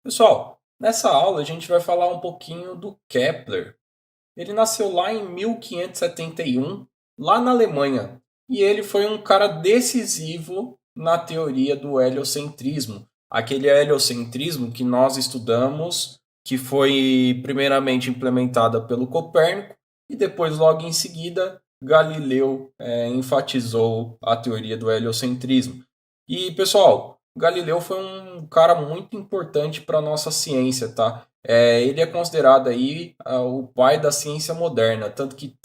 Pessoal, nessa aula a gente vai falar um pouquinho do Kepler. Ele nasceu lá em 1571, lá na Alemanha, e ele foi um cara decisivo na teoria do heliocentrismo. Aquele heliocentrismo que nós estudamos, que foi primeiramente implementada pelo Copérnico e depois, logo em seguida, Galileu enfatizou a teoria do heliocentrismo. E, pessoal, Galileu foi um cara muito importante para a nossa ciência, tá? Ele é considerado aí o pai da ciência moderna, tanto que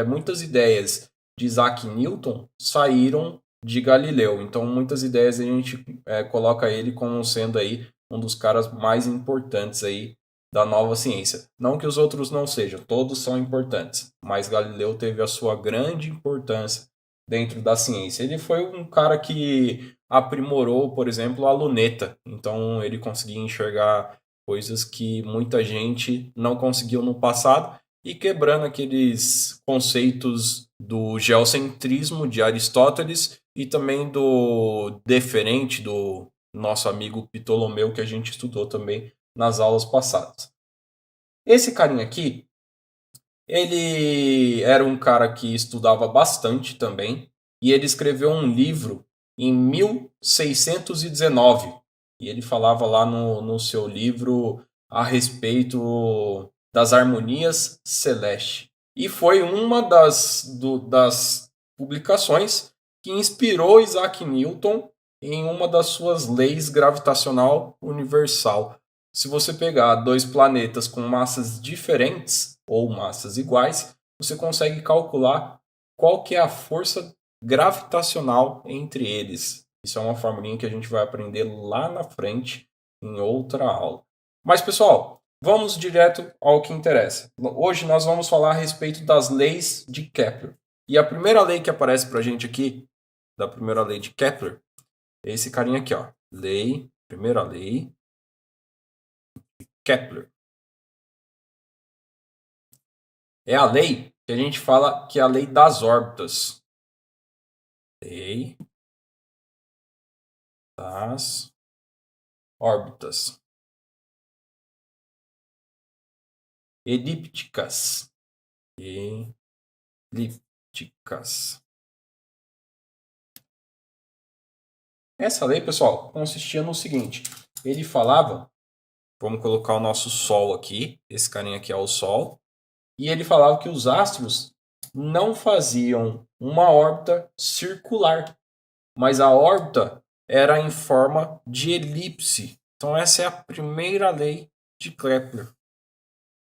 muitas ideias de Isaac Newton saíram de Galileu. Então, muitas ideias a gente coloca ele como sendo aí um dos caras mais importantes aí da nova ciência. Não que os outros não sejam, todos são importantes, mas Galileu teve a sua grande importância dentro da ciência. Ele foi um cara que aprimorou, por exemplo, a luneta. Então, ele conseguia enxergar coisas que muita gente não conseguiu no passado e quebrando aqueles conceitos do geocentrismo de Aristóteles e também do deferente do nosso amigo Ptolomeu que a gente estudou também nas aulas passadas. Esse carinha aqui, ele era um cara que estudava bastante também e ele escreveu um livro em 1619 e ele falava lá no seu livro a respeito das harmonias celestes. E foi uma das publicações que inspirou Isaac Newton em uma das suas leis gravitacional universal. Se você pegar dois planetas com massas diferentes ou massas iguais, você consegue calcular qual que é a força gravitacional entre eles. Isso é uma formulinha que a gente vai aprender lá na frente em outra aula. Mas pessoal, vamos direto ao que interessa. Hoje nós vamos falar a respeito das leis de Kepler. E a primeira lei que aparece para a gente aqui, da primeira lei de Kepler, é esse carinha aqui, ó. Primeira lei Kepler. É a lei que a gente fala que é a lei das órbitas. Lei das órbitas elípticas. Elípticas. Essa lei, pessoal, consistia no seguinte: ele falava, vamos colocar o nosso Sol aqui, esse carinha aqui é o Sol, e ele falava que os astros não faziam uma órbita circular, mas a órbita era em forma de elipse. Então essa é a primeira lei de Kepler.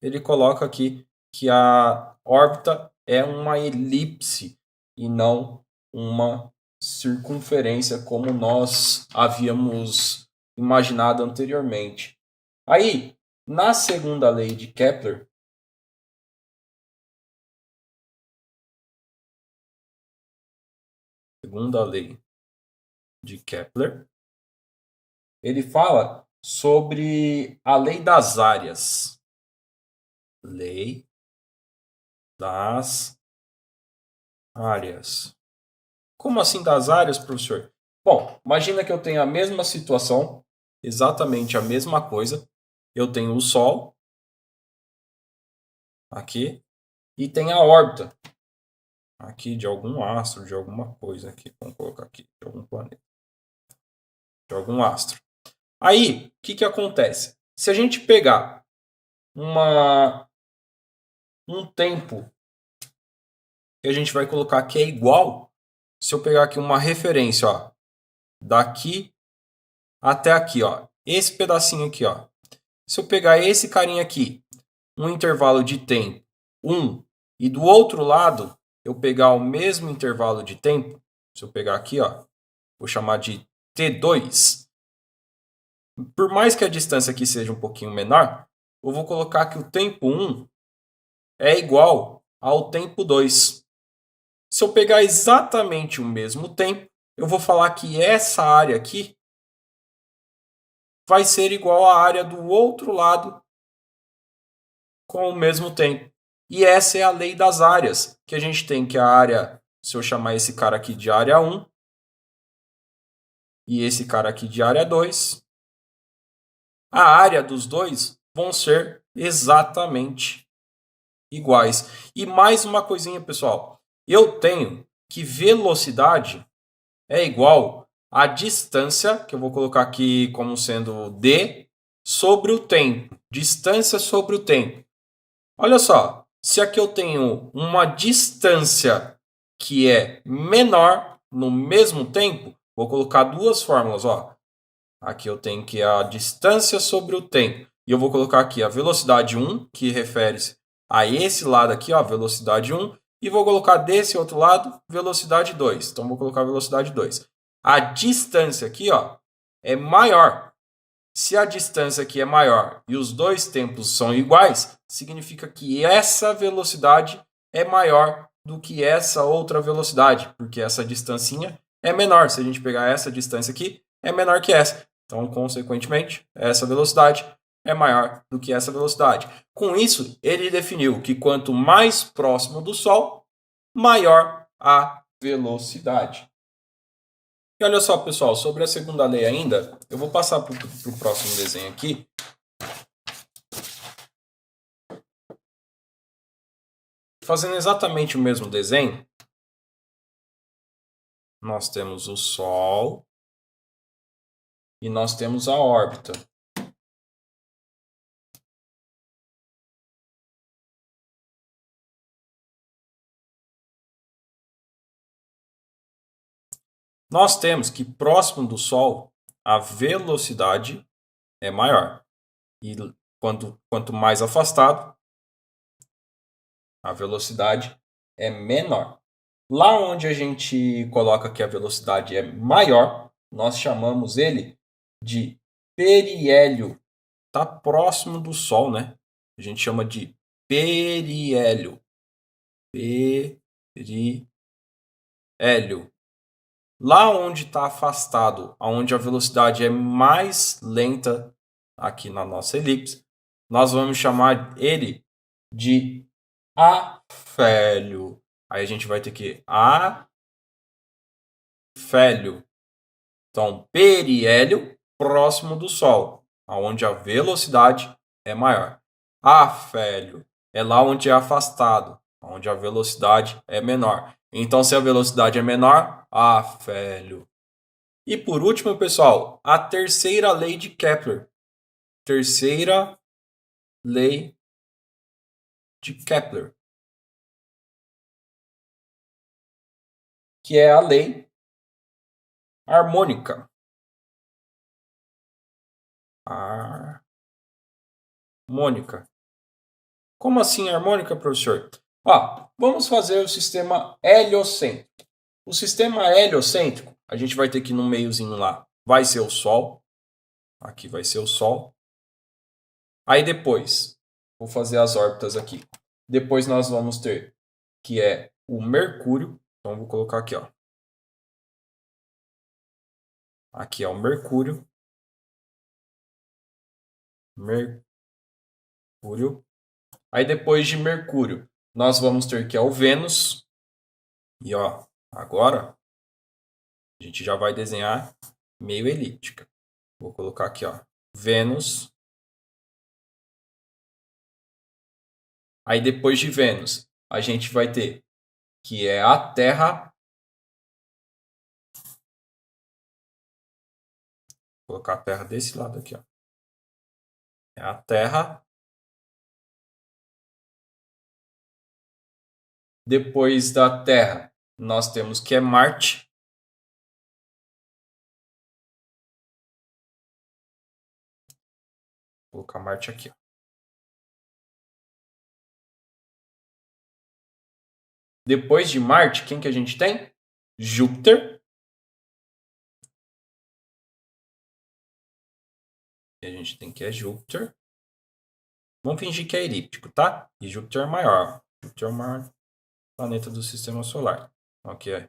Ele coloca aqui que a órbita é uma elipse e não uma circunferência como nós havíamos imaginado anteriormente. Aí, na segunda lei de Kepler, segunda lei de Kepler, ele fala sobre a lei das áreas. Lei das áreas. Como assim das áreas, professor? Bom, imagina que eu tenho a mesma situação, exatamente a mesma coisa. Eu tenho o Sol aqui e tem a órbita aqui de algum astro, de alguma coisa aqui. Vamos colocar aqui, de algum planeta, de algum astro. Aí, o que acontece? Se a gente pegar um tempo que a gente vai colocar que é igual, se eu pegar aqui uma referência, ó, daqui até aqui, ó, esse pedacinho aqui, ó. Se eu pegar esse carinha aqui, um intervalo de tempo 1, e do outro lado eu pegar o mesmo intervalo de tempo, se eu pegar aqui, ó, vou chamar de T2, por mais que a distância aqui seja um pouquinho menor, eu vou colocar que o tempo 1 é igual ao tempo 2. Se eu pegar exatamente o mesmo tempo, eu vou falar que essa área aqui vai ser igual à área do outro lado com o mesmo tempo. E essa é a lei das áreas, que a gente tem que a área, se eu chamar esse cara aqui de área 1, e esse cara aqui de área 2, a área dos dois vão ser exatamente iguais. E mais uma coisinha, pessoal. Eu tenho que velocidade é igual à distância, que eu vou colocar aqui como sendo d, sobre o tempo. Distância sobre o tempo. Olha só, se aqui eu tenho uma distância que é menor no mesmo tempo, vou colocar duas fórmulas, ó. Aqui eu tenho que a distância sobre o tempo. E eu vou colocar aqui a velocidade 1, que refere-se a esse lado aqui, ó, velocidade 1. E vou colocar desse outro lado, velocidade 2. Então, vou colocar velocidade 2. A distância aqui, ó, é maior. Se a distância aqui é maior e os dois tempos são iguais, significa que essa velocidade é maior do que essa outra velocidade, porque essa distancinha é menor. Se a gente pegar essa distância aqui, é menor que essa. Então, consequentemente, essa velocidade é maior do que essa velocidade. Com isso, ele definiu que quanto mais próximo do Sol, maior a velocidade. E olha só, pessoal, sobre a segunda lei ainda, eu vou passar para o próximo desenho aqui. Fazendo exatamente o mesmo desenho, nós temos o Sol e nós temos a órbita. Nós temos que próximo do Sol, a velocidade é maior. E quanto mais afastado, a velocidade é menor. Lá onde a gente coloca que a velocidade é maior, nós chamamos ele de periélio. Está próximo do Sol, né? A gente chama de periélio. Periélio. Lá onde está afastado, onde a velocidade é mais lenta, aqui na nossa elipse, nós vamos chamar ele de afélio. Aí a gente vai ter que afélio. Então, periélio próximo do Sol, onde a velocidade é maior. Afélio é lá onde é afastado, onde a velocidade é menor. Então, se a velocidade é menor, afélio. E por último, pessoal, a terceira lei de Kepler. Terceira lei de Kepler, que é a lei harmônica. Harmônica. Como assim harmônica, professor? Vamos fazer o sistema heliocêntrico. O sistema heliocêntrico, a gente vai ter que no meiozinho lá, vai ser o Sol. Aqui vai ser o Sol. Aí depois, vou fazer as órbitas aqui. Depois nós vamos ter que é o Mercúrio. Então vou colocar aqui, ó. Aqui é o Mercúrio. Mercúrio. Aí depois de Mercúrio, nós vamos ter que é o Vênus. E ó, agora a gente já vai desenhar meio elíptica. Vou colocar aqui, ó, Vênus. Aí depois de Vênus, a gente vai ter que é a Terra. Vou colocar a Terra desse lado aqui, ó. É a Terra. Depois da Terra, nós temos que é Marte. Vou colocar Marte aqui, ó. Depois de Marte, quem que a gente tem? Júpiter. E a gente tem que é Júpiter. Vamos fingir que é elíptico, tá? E Júpiter é maior. Júpiter é o maior planeta do sistema solar. Aqui é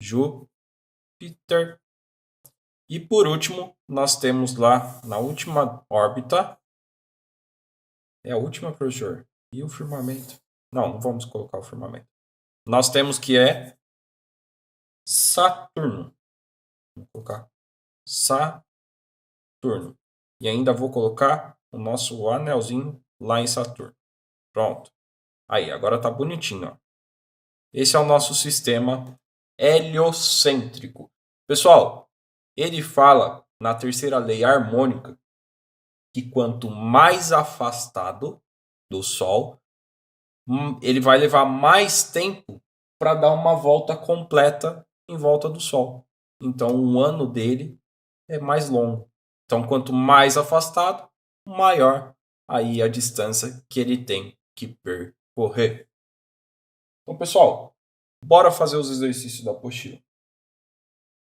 Júpiter. E por último, nós temos lá na última órbita. É a última, professor? E o firmamento? Não vamos colocar o firmamento. Nós temos que é Saturno. Vamos colocar Saturno. E ainda vou colocar o nosso anelzinho lá em Saturno. Pronto. Aí, agora tá bonitinho. Ó. Esse é o nosso sistema heliocêntrico. Pessoal, ele fala na terceira lei harmônica que quanto mais afastado do Sol, ele vai levar mais tempo para dar uma volta completa em volta do Sol. Então, o ano dele é mais longo. Então, quanto mais afastado, maior aí a distância que ele tem que percorrer. Então, pessoal, bora fazer os exercícios da apostila.